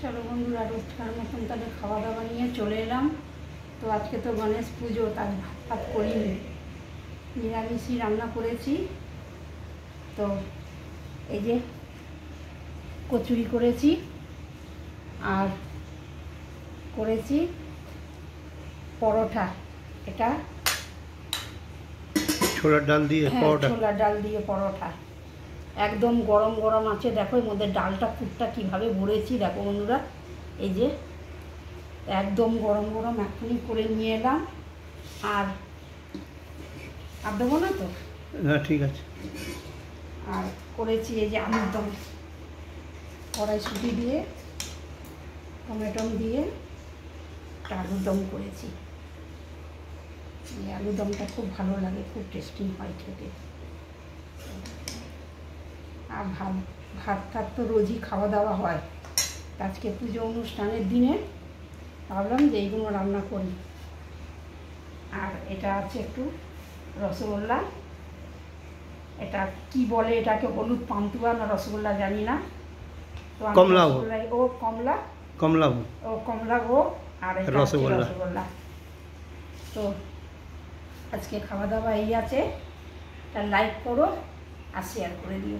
চলো বন্ধুরা, রোজকার মতন তাহলে খাওয়া দাওয়া নিয়ে চলে এলাম। তো আজকে তো গণেশ পুজো, তাই ভাত করিনি, নিরামিষই রান্না করেছি। তো এই যে কচুরি করেছি আর করেছি পরোটা। এটা ছোলার ডাল দিয়ে পরোটা। ছোলার ডাল দিয়ে পরোটা একদম গরম গরম আছে। দেখো এর মধ্যে ডালটা পুরটা কীভাবে ভরেছি, দেখো বন্ধুরা। এই যে একদম গরম গরম এখনই করে নিয়ে এলাম। আর দেবো না তো? হ্যাঁ ঠিক আছে। আর করেছি এই যে আলুর দম, কড়াইশুঁটি দিয়ে টমেটো দিয়ে আলুর দম করেছি। এই আলুর দমটা খুব ভালো লাগে, খুব টেস্টি হয় খেতে। আর ভাত তো রোজই খাওয়া দাওয়া হয়, আজকে পুজো অনুষ্ঠানের দিনে ভাবলাম যে এইগুলো রান্না করি। আর এটা আছে একটু রসগোল্লা, এটা কি বলে, এটাকে হলুদ পান্তুয়া না রসগোল্লা জানি না। তো কমলাভোগ, ও কমলাভোগ, ও কমলাভোগ। আর রসগোল্লা। তো আজকে খাওয়া দাওয়া এই আছে, তা লাইক করো আর শেয়ার করে দিও।